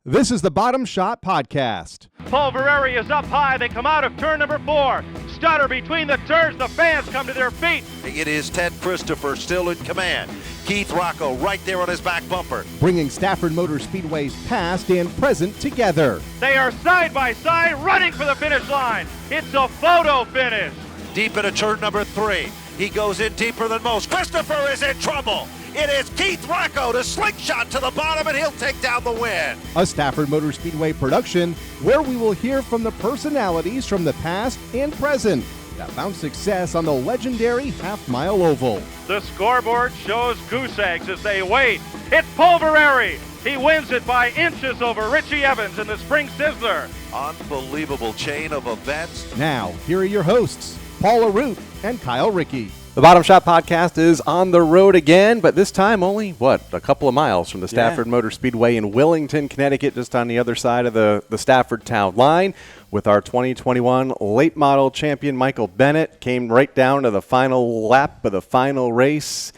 This is the Bottom Shot Podcast. Pulvereri is up high. They come out of turn number 4. Stutter between the turns. The fans come to their feet. It is Ted Christopher still in command. Keith Rocco right there on his back bumper. Bringing Stafford Motor Speedway's past and present together. They are side by side running for the finish line. It's a photo finish. Deep into turn number 3. He goes in deeper than most. Christopher is in trouble. It is Keith Rocco to slingshot to the bottom, and he'll take down the win. A Stafford Motor Speedway production where we will hear from the personalities from the past and present that found success on the legendary half-mile oval. The scoreboard shows goose eggs as they wait. It's Pulvereri. He wins it by inches over Richie Evans in the Spring Sizzler. Unbelievable chain of events. Now, here are your hosts, Paula Root and Kyle Rickey. The Bottom Shot Podcast is on the road again, but this time only, a couple of miles from the Stafford Motor Speedway in Willington, Connecticut, just on the other side of the Stafford town line, with our 2021 late model champion, Michael Bennett. Came right down to the final lap of the final race,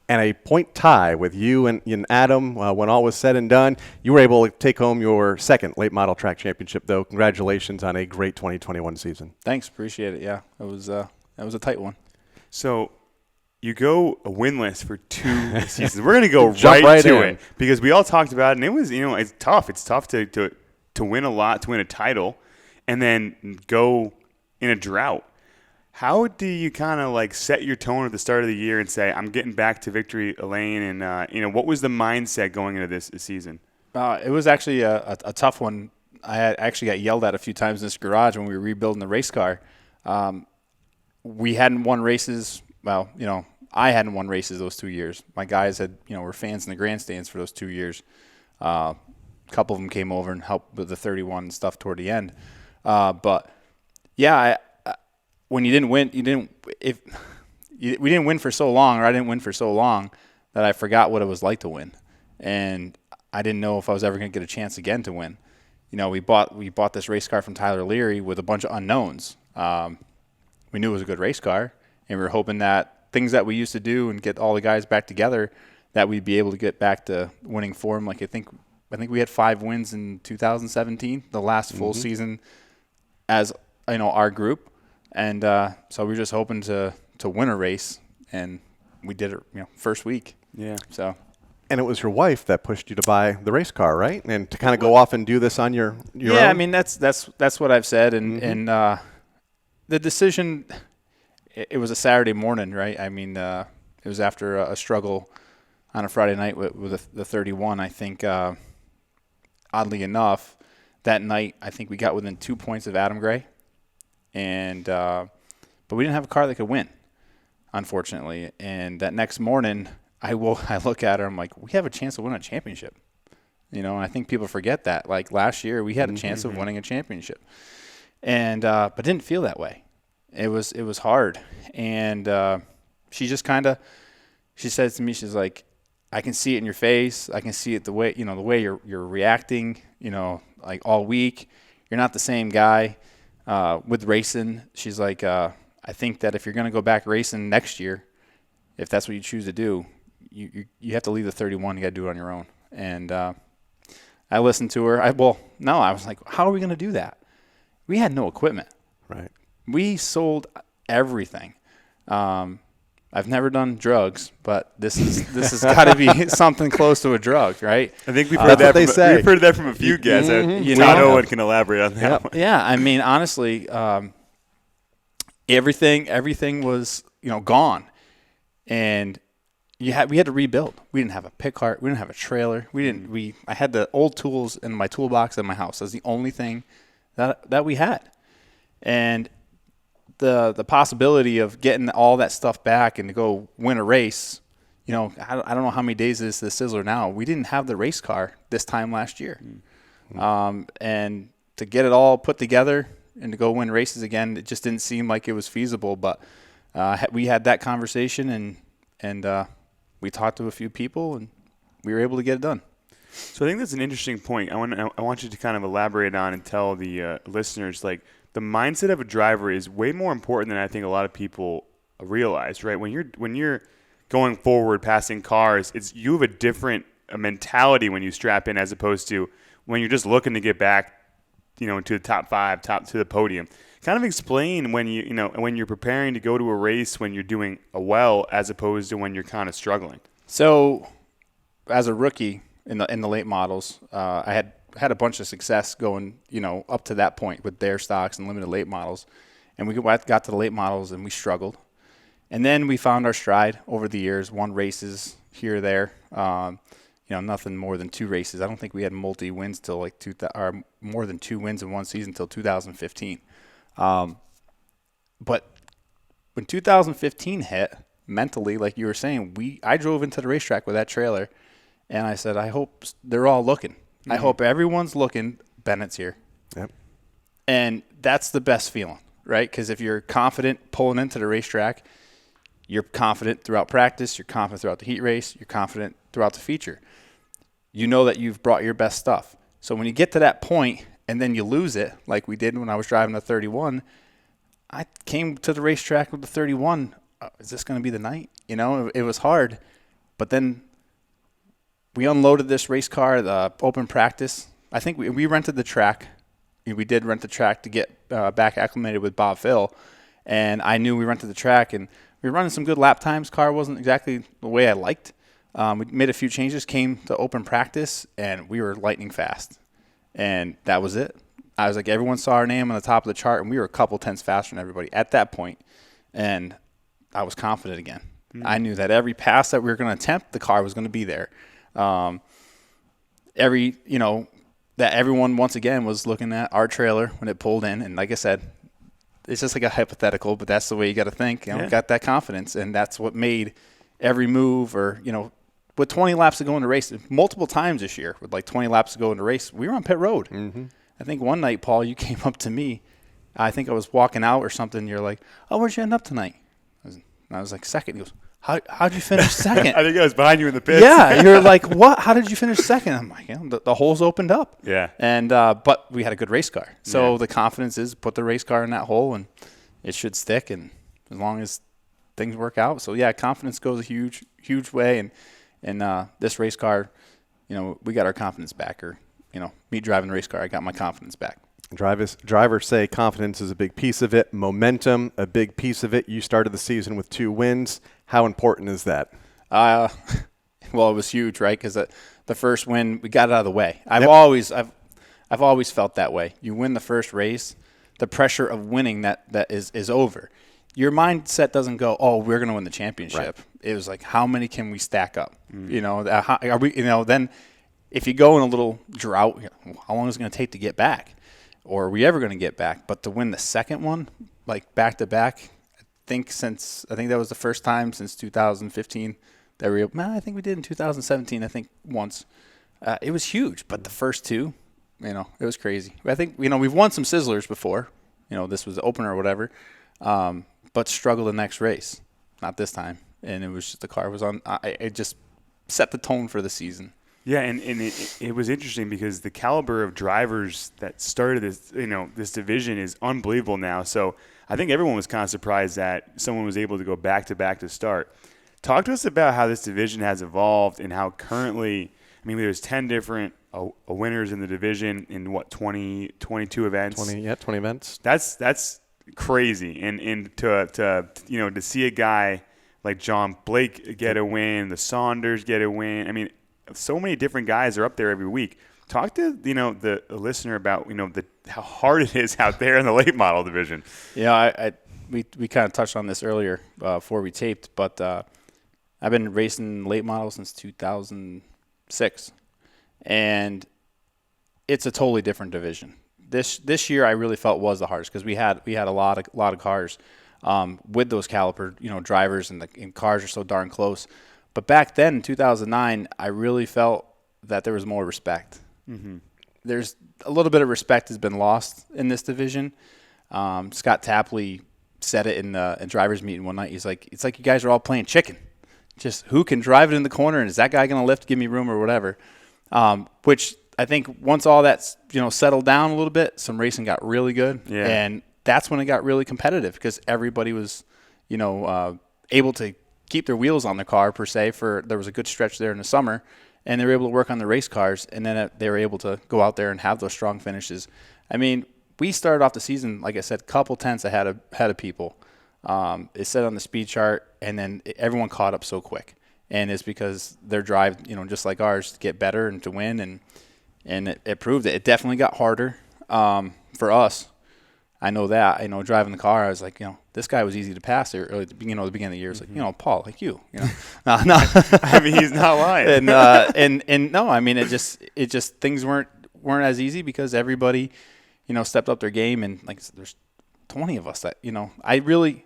and a point tie with you and Adam. When all was said and done, you were able to take home your second late model track championship, though. Congratulations on a great 2021 season. Thanks, appreciate it. Yeah, it was that was a tight one. So you go winless for 2 seasons. We're going to go right to it because we all talked about it, and it was, it's tough. It's tough to win a lot, to win a title, and then go in a drought. How do you kind of like set your tone at the start of the year and say, I'm getting back to victory lane? And, what was the mindset going into this season? It was actually a tough one. I actually got yelled at a few times in this garage when we were rebuilding the race car. We hadn't won races. Well, I hadn't won races those 2 years. My guys had, were fans in the grandstands for those 2 years. A couple of them came over and helped with the 31 and stuff toward the end. But yeah, when you didn't win, we didn't win for so long, or I didn't win for so long that I forgot what it was like to win, and I didn't know if I was ever going to get a chance again to win. We bought this race car from Tyler Leary with a bunch of unknowns. We knew it was a good race car, and we were hoping that things that we used to do and get all the guys back together, that we'd be able to get back to winning form. Like I think we had 5 wins in 2017, the last full season as our group, and so we were just hoping to win a race, and we did it first week. Yeah. So. And it was your wife that pushed you to buy the race car, right? And to kind of go off and do this on your own? Yeah, I mean that's what I've said, and the decision, it was a Saturday morning, right? I mean, it was after a struggle on a Friday night with the 31. I think, oddly enough, that night I think we got within 2 points of Adam Gray, and but we didn't have a car that could win, unfortunately. And that next morning, I look at her, I'm like, we have a chance to win a championship, and I think people forget that. Like last year, we had a chance of winning a championship. And but didn't feel that way. It was hard, and she just she says to me, she's like, I can see it in your face. I can see it the way you're reacting. Like all week, you're not the same guy with racing. She's like, I think that if you're going to go back racing next year, if that's what you choose to do, you have to leave the 31. You got to do it on your own. And I listened to her. I was like, how are we going to do that? We had no equipment. Right. We sold everything. I've never done drugs, but this has got to be something close to a drug, right? I think we've heard say. We've heard that from a few guys. No one can elaborate on that one. Yeah, I mean, honestly, everything was gone, and we had to rebuild. We didn't have a pick cart. We didn't have a trailer. I had the old tools in my toolbox in my house. That's the only thing that we had, and the possibility of getting all that stuff back and to go win a race, I don't know how many days is the Sizzler now. We didn't have the race car this time last year, and to get it all put together and to go win races again, it just didn't seem like it was feasible. But we had that conversation, and we talked to a few people, and we were able to get it done. So I think that's an interesting point. I want you to kind of elaborate on and tell the listeners, like, the mindset of a driver is way more important than I think a lot of people realize, right? When you're going forward, passing cars, you have a different mentality when you strap in as opposed to when you're just looking to get back, to the top 5, to the podium. Kind of explain when when you're preparing to go to a race when you're doing well as opposed to when you're kind of struggling. So, as a rookie in the late models, I had a bunch of success going, up to that point with their stocks and limited late models, and we got to the late models and we struggled, and then we found our stride over the years. Won races here or there, nothing more than 2 races. I don't think we had multi wins till like or more than 2 wins in one season till 2015. But when 2015 hit, mentally, like you were saying, I drove into the racetrack with that trailer, and I said, I hope they're all looking. Mm-hmm. I hope everyone's looking. Bennett's here. Yep. And that's the best feeling, right? Because if you're confident pulling into the racetrack, you're confident throughout practice, you're confident throughout the heat race, you're confident throughout the feature. You know that you've brought your best stuff. So when you get to that point and then you lose it, like we did when I was driving the 31, I came to the racetrack with the 31. Is this going to be the night? It was hard. But then we unloaded this race car, the open practice. I think we rented the track. We did rent the track to get back acclimated with Bob Phil. And I knew we rented the track, and we were running some good lap times. Car wasn't exactly the way I liked. We made a few changes, came to open practice, and we were lightning fast. And that was it. I was like, everyone saw our name on the top of the chart, and we were a couple tenths faster than everybody at that point. And I was confident again. Mm-hmm. I knew that every pass that we were going to attempt, the car was going to be there. That everyone, once again, was looking at our trailer when it pulled in. And like I said, it's just like a hypothetical, but that's the way you got to think. Got that confidence, and that's what made every move with 20 laps to go in the race, multiple times this year, with like 20 laps to go in the race, we were on pit road. Mm-hmm. I think one night, Paul, you came up to me. I think I was walking out or something. You're like, "Oh, where'd you end up tonight?" I was like, second. He goes, how'd you finish second? I think I was behind you in the pits. Yeah, you're like, what? How did you finish second? I'm like, the holes opened up. Yeah. And but we had a good race car, so the confidence is put the race car in that hole, and it should stick. And as long as things work out, so yeah, confidence goes a huge way. And this race car, we got our confidence back. Or me driving the race car, I got my confidence back. Drivers say confidence is a big piece of it. Momentum, a big piece of it. You started the season with 2 wins. How important is that? Well, it was huge, right? Because the first win, we got it out of the way. I've always felt that way. You win the first race, the pressure of winning that is over. Your mindset doesn't go, oh, we're going to win the championship. Right. It was like, how many can we stack up? Are we? Then if you go in a little drought, how long is it going to take to get back? Or are we ever going to get back? But to win the second one, like back to back, I think that was the first time since 2015 that I think we did in 2017. I think once. It was huge, but the first 2, it was crazy. I think we've won some sizzlers before. This was the opener or whatever, but struggled the next race. Not this time, and it was just the car was on. It just set the tone for the season. Yeah, and it was interesting because the caliber of drivers that started this division is unbelievable now. So I think everyone was kind of surprised that someone was able to go back to back to start. Talk to us about how this division has evolved and how currently, there's 10 different winners in the division in 22 events. 20 events. That's crazy. And to see a guy like John Blake get a win, the Saunders get a win. So many different guys are up there every week. Talk to the listener about how hard it is out there in the late model division. Yeah, we kind of touched on this earlier before we taped, but I've been racing late model since 2006, and it's a totally different division. This year I really felt was the hardest because we had a lot of cars with those caliper drivers, and cars are so darn close. But back then, in 2009, I really felt that there was more respect. Mm-hmm. There's a little bit of respect has been lost in this division. Scott Tapley said it in drivers' meeting one night. He's like, it's like you guys are all playing chicken. Just who can drive it in the corner, and is that guy going to lift, give me room or whatever? Which I think once all that's settled down a little bit, some racing got really good. Yeah. And that's when it got really competitive because everybody was able to keep their wheels on the car per se. There was a good stretch there in the summer, and they were able to work on the race cars, and then they were able to go out there and have those strong finishes. I mean, we started off the season, like I said, couple tenths ahead of people. It said on the speed chart, and then everyone caught up so quick. And it's because their drive, just like ours, to get better and to win, and it proved it. It definitely got harder for us. I know that. Driving the car, I was like, this guy was easy to pass there early at the beginning of the year. It's like, Paul, like you, No. I mean, he's not lying. and no, I mean, it just things weren't as easy because everybody, stepped up their game, and like there's 20 of us that, I really,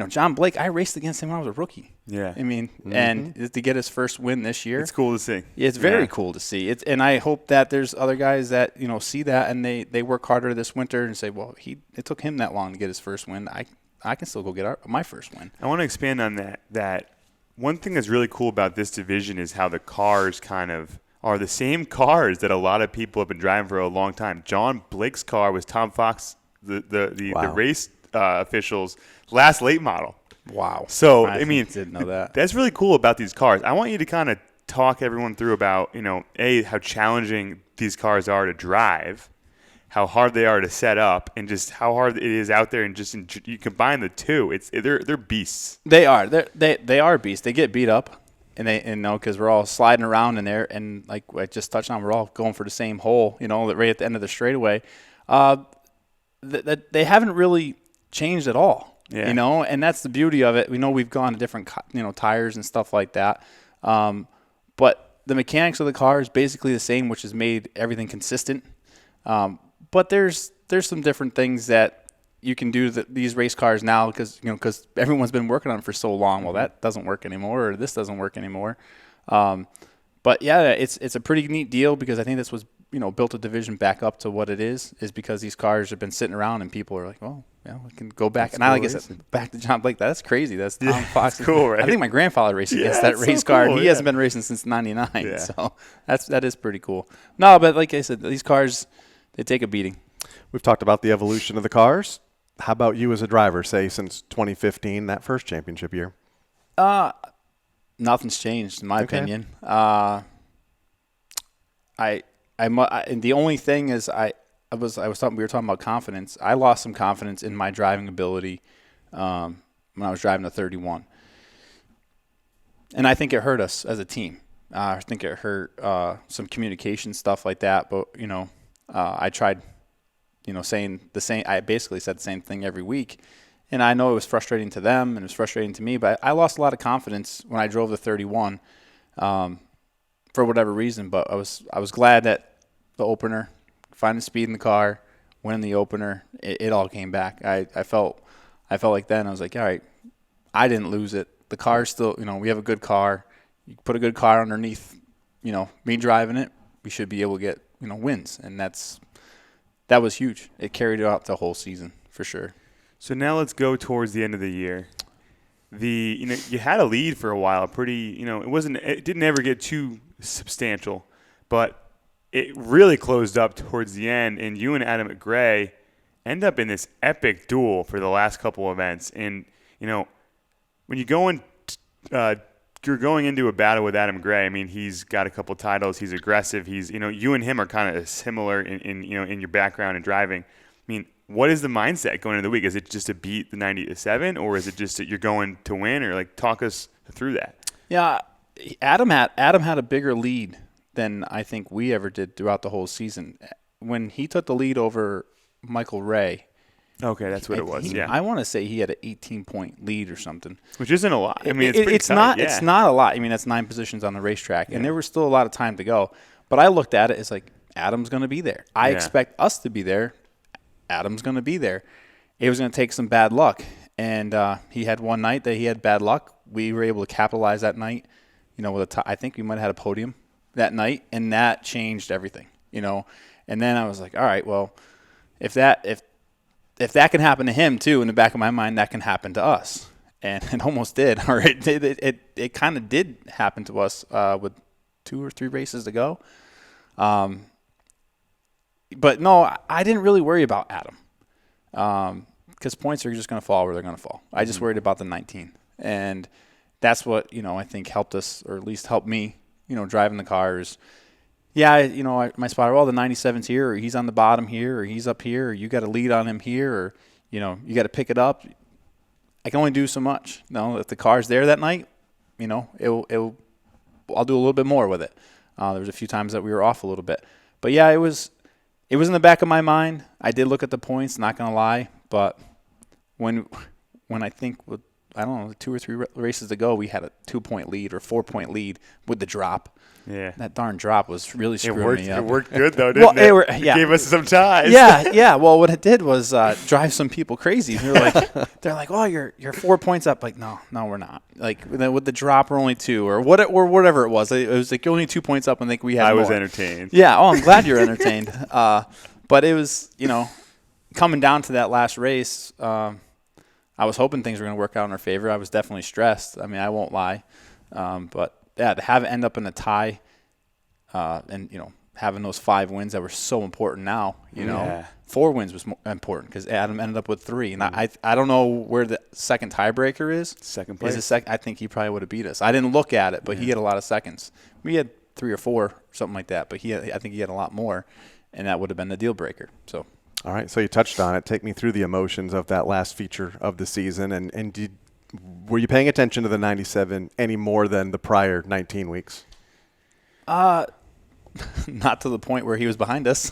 John Blake, I raced against him when I was a rookie. Yeah. I mean, and to get his first win this year. It's cool to see. It's very cool to see. And I hope that there's other guys that, see that and they work harder this winter and say, well, it took him that long to get his first win. I can still go get my first win. I want to expand on that one thing that's really cool about this division is how the cars kind of are the same cars that a lot of people have been driving for a long time. John Blake's car was Tom Fox, the race officials' last late model. Wow. So, I didn't know that. That's really cool about these cars. I want you to kind of talk everyone through about, how challenging these cars are to drive, how hard they are to set up, and just how hard it is out there. And just you combine the two, they're beasts. They are. They are beasts. They get beat up, because we're all sliding around in there, and like I just touched on, we're all going for the same hole, right at the end of the straightaway. They haven't really changed at all. Yeah. And that's the beauty of it. We know we've gone to different, tires and stuff like that. But the mechanics of the car is basically the same, which has made everything consistent. But there's some different things that you can do these race cars now because everyone's been working on them for so long. Well, that doesn't work anymore, or this doesn't work anymore. But yeah, it's a pretty neat deal because I think this was built a division back up to what it is because these cars have been sitting around and people are like, well, we can go back. That's and cool I said, back to John Blake. That's crazy. That's Tom Fox. That's cool, right? I think my grandfather raced against that race so car. cool, He hasn't been racing since '99. Yeah. So that is pretty cool. No, but like I said, these cars, they take a beating. We've talked about the evolution of the cars. How about you as a driver, say, since 2015, that first championship year? Nothing's changed in my opinion. And the only thing is we were talking about confidence. I lost some confidence in my driving ability when I was driving a 31. And I think it hurt us as a team. I think it hurt some communication stuff like that. But, I tried, saying the same. I basically said the same thing every week. And I know it was frustrating to them and it was frustrating to me. But I lost a lot of confidence when I drove the 31 for whatever reason. But I was glad that the opener, finding speed in the car, winning the opener, it all came back. I felt like then I was like, all right, I didn't lose it. The car's still, we have a good car. You put a good car underneath, me driving it, we should be able to get, wins. And that was huge. It carried it out the whole season for sure. So now let's go towards the end of the year. You had a lead for a while, pretty, it didn't ever get too substantial, but it really closed up towards the end, and you and Adam McGray end up in this epic duel for the last couple events. And, when you go in, you're going into a battle with Adam McGray. I mean, he's got a couple titles. He's aggressive. He's, you and him are kind of similar in your background in driving. I mean, what is the mindset going into the week? Is it just to beat the 90-7, or is it just that you're going to win? Or talk us through that. Yeah, Adam had a bigger lead than I think we ever did throughout the whole season. When he took the lead over Michael Ray. Okay, that's what it was. Yeah, I want to say he had an 18-point lead or something, which isn't a lot. I mean, it's not. Yeah. It's not a lot. I mean, that's 9 positions on the racetrack, and there was still a lot of time to go. But I looked at it as like Adam's going to be there. I expect us to be there. Adam's going to be there. It was going to take some bad luck, and he had one night that he had bad luck. We were able to capitalize that night. With I think we might have had a podium that night, and that changed everything. And then I was like, all right, well, if that can happen to him too, in the back of my mind, that can happen to us, and it almost did. Or it kind of did happen to us with 2 or 3 races to go. But no, I didn't really worry about Adam because points are just going to fall where they're going to fall. I just worried about the 19, and that's what I think helped us, or at least helped me driving the cars. Yeah, my spotter, well, the 97's here, or he's on the bottom here, or he's up here, or you got to lead on him here, or, you got to pick it up. I can only do so much. If the car's there that night, I'll do a little bit more with it. There was a few times that we were off a little bit. But, yeah, it was in the back of my mind. I did look at the points, not going to lie. But when I think with, 2 or 3 races to go, we had a 2-point lead or 4-point lead with the drop. Yeah. That darn drop was really screwing me up. It worked good, though, didn't it? It gave us some ties. Yeah. Well, what it did was drive some people crazy. They're like, oh, you're 4 points up. Like, no, we're not. Like, with the drop, we're only 2 or whatever it was. It was like only 2 points up, and I think we had more. I was entertained. Yeah. Oh, I'm glad you're entertained. But it was, coming down to that last race, I was hoping things were going to work out in our favor. I was definitely stressed. I mean, I won't lie. But yeah, to have it end up in a tie, and having those 5 wins that were so important now. 4 wins was more important because Adam ended up with 3, and I don't know where the second tiebreaker is. Second place. I think he probably would have beat us. I didn't look at it, but he had a lot of seconds. We had 3 or 4, something like that, but I think he had a lot more, and that would have been the deal breaker. So. All right, so you touched on it. Take me through the emotions of that last feature of the season, and were you paying attention to the 97 any more than the prior 19 weeks? Not to the point where he was behind us.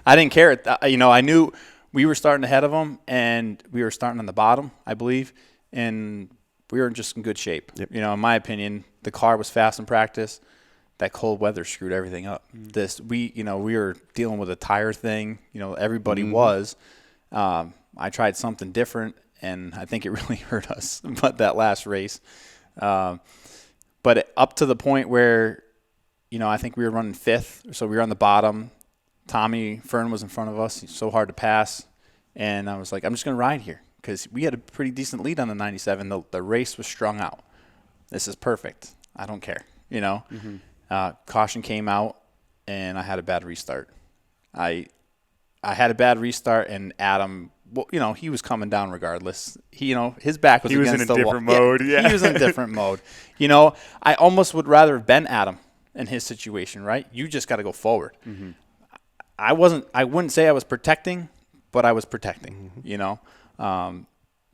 I didn't care. I knew we were starting ahead of him, and we were starting on the bottom, I believe, and we were just in good shape. Yep. In my opinion, the car was fast in practice. That cold weather screwed everything up. We were dealing with a tire thing. Everybody was. I tried something different, and I think it really hurt us. But that last race, but up to the point where, I think we were running 5th, so we were on the bottom. Tommy Fern was in front of us. He's so hard to pass, and I was like, I'm just going to ride here because we had a pretty decent lead on the 97. The race was strung out. This is perfect. I don't care. Caution came out, and I had a bad restart. I had a bad restart, and Adam, he was coming down regardless. His back was against the wall. He was in a different mode. Yeah, he was in a different mode. I almost would rather have been Adam in his situation, right? You just got to go forward. Mm-hmm. I wouldn't say I was protecting, but I was protecting. Mm-hmm.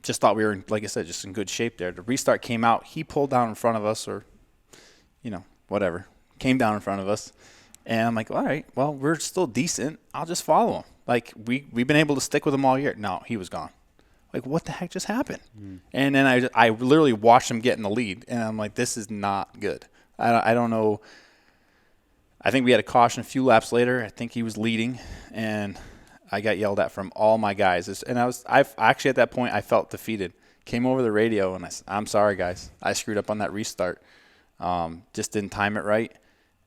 Just thought we were, like I said, just in good shape there. The restart came out. He pulled down in front of us, or whatever. Came down in front of us, and I'm like, all right, well, we're still decent. I'll just follow him. Like, we've been able to stick with him all year. No, he was gone. Like, what the heck just happened? And then I literally watched him get in the lead, and I'm like, this is not good. I don't know. I think we had a caution a few laps later. I think he was leading, and I got yelled at from all my guys. And I actually at that point I felt defeated. Came over the radio, and I said, I'm sorry, guys. I screwed up on that restart. Just didn't time it right.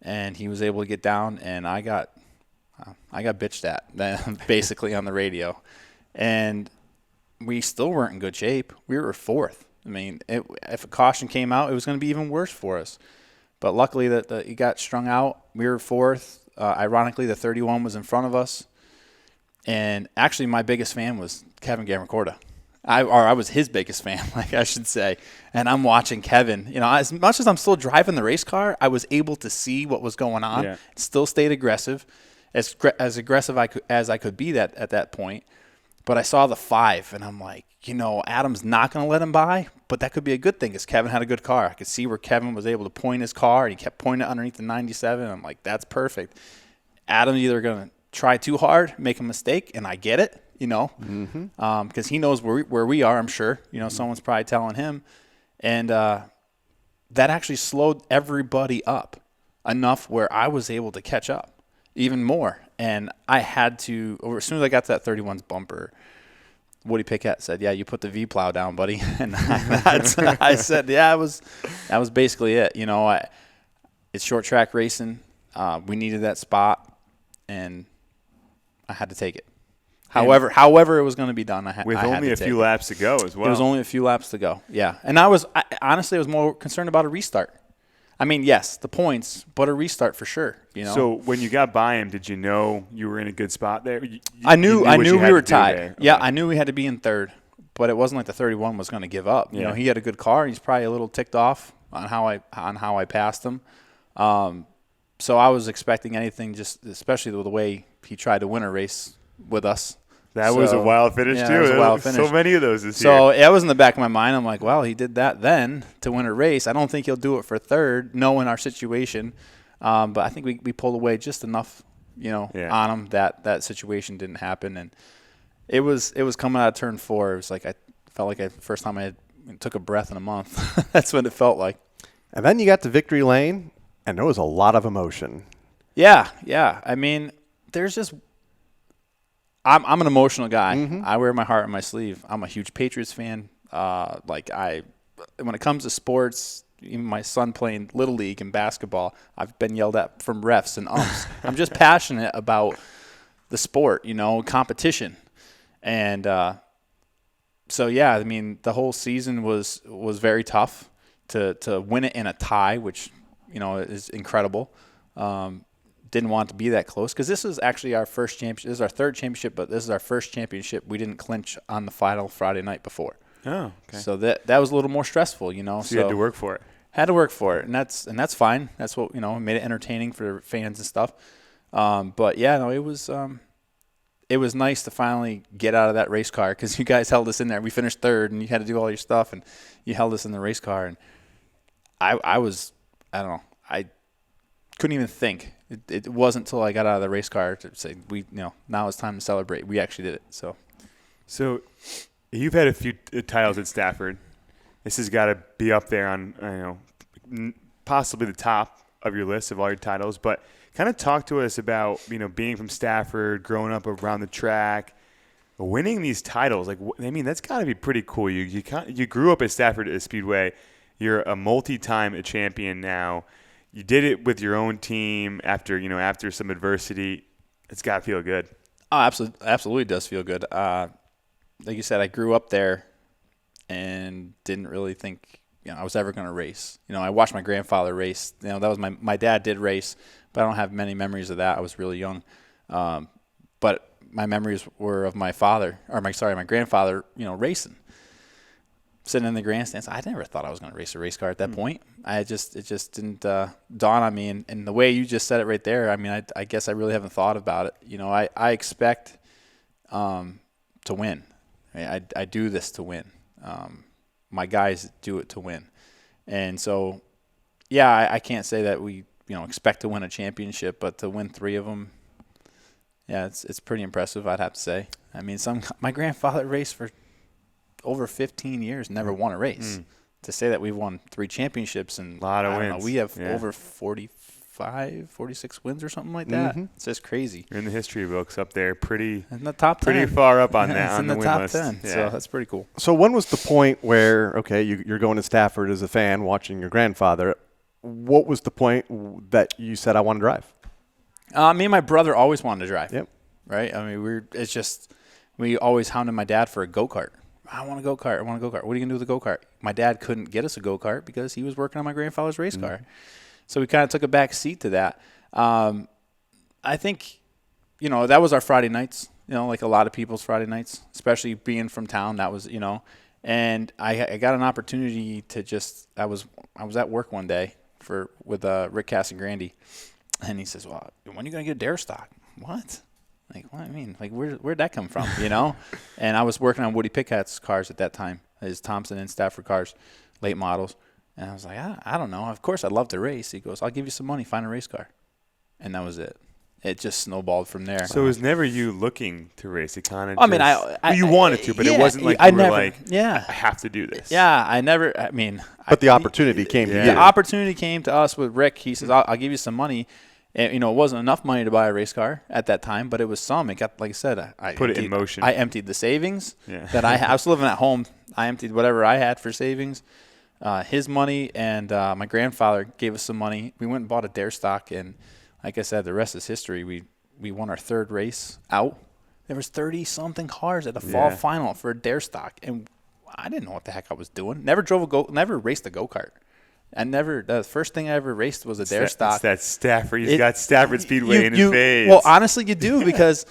And he was able to get down, and I got bitched at basically on the radio, and we still weren't in good shape. We were 4th. I mean, if a caution came out, it was going to be even worse for us. But luckily that it got strung out. We were 4th. Ironically, the 31 was in front of us, and actually my biggest fan was Kevin Gammacorda. I was his biggest fan, like I should say. And I'm watching Kevin. As much as I'm still driving the race car, I was able to see what was going on. Yeah. Still stayed aggressive, as aggressive as I could be at that point. But I saw the 5, and I'm like, Adam's not going to let him by, but that could be a good thing because Kevin had a good car. I could see where Kevin was able to point his car, and he kept pointing it underneath the 97. I'm like, that's perfect. Adam's either going to try too hard, make a mistake, and I get it. Because he knows where we are, I'm sure. Someone's probably telling him. And that actually slowed everybody up enough where I was able to catch up even more. And I had to, as soon as I got to that 31's bumper, Woody Pickett said, yeah, you put the V-plow down, buddy. And I said, yeah, that was basically it. It's short track racing. We needed that spot, and I had to take it. However it was going to be done, I had only a few laps to go as well. It was only a few laps to go, yeah. And honestly, I was more concerned about a restart. I mean, yes, the points, but a restart for sure. So when you got by him, did you know you were in a good spot there? I knew we were tied. Okay. Yeah, I knew we had to be in 3rd, but it wasn't like the 31 was going to give up. He had a good car. He's probably a little ticked off on how I passed him. So I was expecting anything, just especially the way he tried to win a race with us. That was a wild finish, too. It was a wild finish. So many of those this year. So that was in the back of my mind. I'm like, well, he did that then to win a race. I don't think he'll do it for third, knowing our situation. But I think we pulled away just enough, on him that situation didn't happen. And it was coming out of turn 4. It was like I felt like the first time I took a breath in a month. That's what it felt like. And then you got to victory lane, and there was a lot of emotion. Yeah. I mean, there's just – I'm an emotional guy. Mm-hmm. I wear my heart on my sleeve. I'm a huge Patriots fan. When it comes to sports, even my son playing Little League and basketball, I've been yelled at from refs and umps. I'm just passionate about the sport, competition. And so, yeah, I mean, the whole season was very tough to win it in a tie, which, is incredible. Didn't want to be that close because this is actually our first championship. This is our third championship, but this is our first championship we didn't clinch on the final Friday night before. Oh, okay. So that was a little more stressful, So you had to work for it. Had to work for it, and that's fine. That's what made it entertaining for fans and stuff. But yeah, no, it was nice to finally get out of that race car because you guys held us in there. We finished third, and you had to do all your stuff, and you held us in the race car, and I don't know, I couldn't even think. It wasn't until I got out of the race car to say, now it's time to celebrate. We actually did it. So you've had a few titles at Stafford. This has got to be up there on, possibly the top of your list of all your titles. But kind of talk to us about, being from Stafford, growing up around the track, winning these titles. That's got to be pretty cool. You grew up at Stafford Speedway. You're a multi-time champion now. You did it with your own team after some adversity. It's got to feel good. Oh, absolutely does feel good. Like you said, I grew up there and didn't really think I was ever going to race. I watched my grandfather race. That was my dad did race, but I don't have many memories of that. I was really young. But my memories were of my grandfather, racing. Sitting in the grandstands, I never thought I was going to race a race car at that point. It just didn't dawn on me. And the way you just said it right there, I guess I really haven't thought about it. I expect to win. I do this to win. My guys do it to win. And so, yeah, I can't say that we expect to win a championship, but to win 3 of them, yeah, it's pretty impressive, I'd have to say. My grandfather raced for over 15 years, never won a race. To say that we've won 3 championships and a lot of wins. We have over 46 wins or something like that. Mm-hmm. It's just crazy. You're in the history books up there, pretty in the top 10. Pretty far up on that. It's on in the win top list. 10. Yeah. So that's pretty cool. So when was the point where you're going to Stafford as a fan, watching your grandfather? What was the point that you said, I want to drive? Me and my brother always wanted to drive. Yep. Right. We always hounded my dad for a go-kart. I want a go-kart. What are you going to do with a go-kart? My dad couldn't get us a go-kart because he was working on my grandfather's race car. So we kind of took a back seat to that. I think, that was our Friday nights, like a lot of people's Friday nights, especially being from town. That was, and I got an opportunity to I was at work one day with Rick Casagrande, and he says, well, when are you going to get a dare stock? What? What do you mean? Where'd that come from, And I was working on Woody Pickett's cars at that time, his Thompson and Stafford cars, late models. And I was like, I don't know. Of course, I'd love to race. He goes, I'll give you some money, find a race car. And that was it. It just snowballed from there. So it was never you looking to race. It kind of you wanted to, but it wasn't like I have to do this. Yeah, I never, But the opportunity came to you. The opportunity came to us with Rick. He says, I'll give you some money. And, it wasn't enough money to buy a race car at that time, but it was some. It got, like I said, I put it in motion. I emptied the savings that I was living at home. I emptied whatever I had for savings, his money, and my grandfather gave us some money. We went and bought a dare stock, and like I said, the rest is history. We won our 3rd race out. There was 30-something cars at the fall final for a dare stock, and I didn't know what the heck I was doing. Never raced a go-kart. The first thing I ever raced was a dare stock. It's that Stafford. He's got Stafford Speedway in his veins. Well, honestly, you do because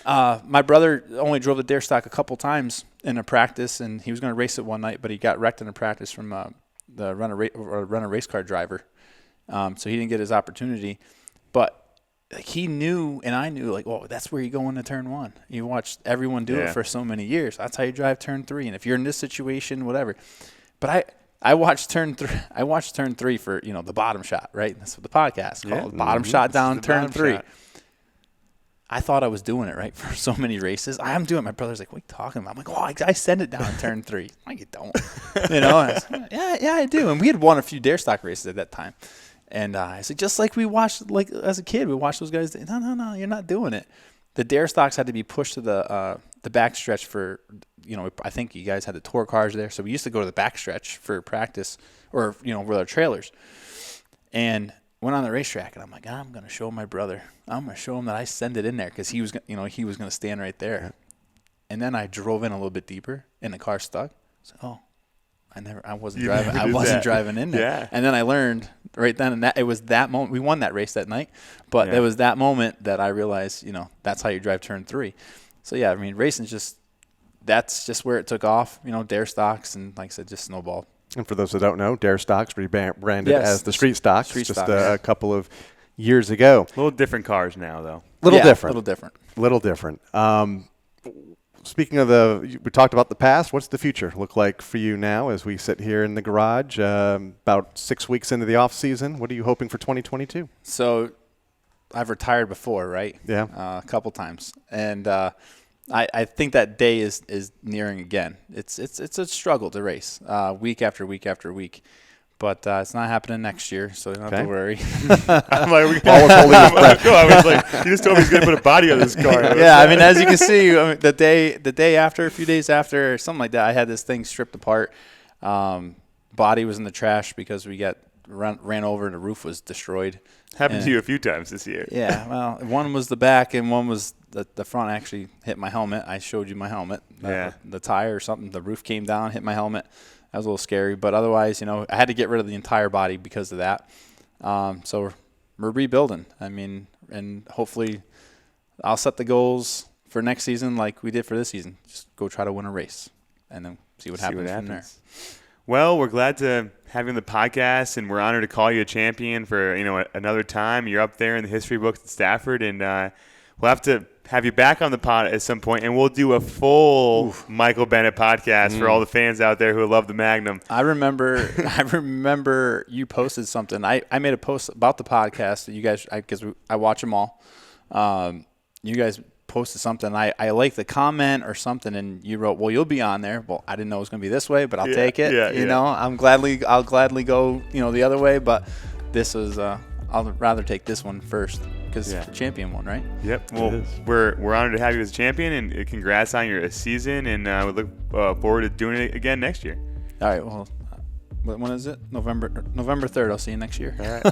my brother only drove the dare stock a couple times in a practice, and he was going to race it one night, but he got wrecked in a practice from the run a race car driver, so he didn't get his opportunity. But like, he knew, and I knew, like, oh, that's where you go into turn 1. You watched everyone do it for so many years. That's how you drive turn 3. And if you're in this situation, whatever. But I watched turn 3. I watched turn 3 for, the bottom shot, right? That's what the podcast called. Bottom shot down turn 3. Shot. I thought I was doing it right for so many races. I'm doing it. My brother's like, what are you talking about? I'm like, oh, I send it down turn 3. No, you don't. And I was like, yeah, I do. And we had won a few dare stock races at that time. And I said, just like we watched, like as a kid, we watched those guys. No, you're not doing it. The dare stocks had to be pushed to the backstretch for, I think you guys had the tour cars there. So we used to go to the backstretch for practice or, with our trailers. And went on the racetrack, and I'm like, I'm going to show my brother. I'm going to show him that I send it in there because he was going to stand right there. And then I drove in a little bit deeper, and the car stuck. So, I wasn't driving in there. Yeah. And then I learned right then, and it was that moment. We won that race that night, but it was that moment that I realized, that's how you drive turn 3. So yeah, I mean, racing that's just where it took off. Dare stocks, and like I said, just snowballed. And for those that don't know, dare stocks rebranded as the street stocks a couple of years ago. A little different cars now, though. Little different. Little different. Speaking of we talked about the past. What's the future look like for you now as we sit here in the garage about 6 weeks into the off season? What are you hoping for 2022? So I've retired before, right? Yeah. A couple times. And I think that day is nearing again. It's a struggle to race week after week after week. But it's not happening next year, so you don't have to worry. I'm like, I was like, you just told me he's going to put a body on this car. Yeah, I mean, as you can see, the day after, a few days after, something like that, I had this thing stripped apart. Body was in the trash because we got ran over and the roof was destroyed. Happened to you a few times this year. Yeah, well, one was the back and one was the front actually hit my helmet. I showed you my helmet. The tire or something, the roof came down, hit my helmet. That was a little scary, but otherwise, I had to get rid of the entire body because of that. So we're rebuilding. I mean, and hopefully I'll set the goals for next season like we did for this season. Just go try to win a race and then see what happens from there. Well, we're glad to have you on the podcast, and we're honored to call you a champion for, another time. You're up there in the history books at Stafford, and we'll have to have you back on the pod at some point, and we'll do a full Michael Bennett podcast for all the fans out there who love the Magnum. I remember you posted something. I made a post about the podcast that you guys, because I watch them all. You guys posted something. I liked the comment or something, and you wrote, "Well, you'll be on there." Well, I didn't know it was going to be this way, but I'll take it. I'll gladly go the other way, but this was I'll rather take this one first. Because the champion won, right? Yep. Well, we're honored to have you as a champion, and congrats on your season, and we look forward to doing it again next year. All right. Well, when is it? November 3rd. I'll see you next year. All right.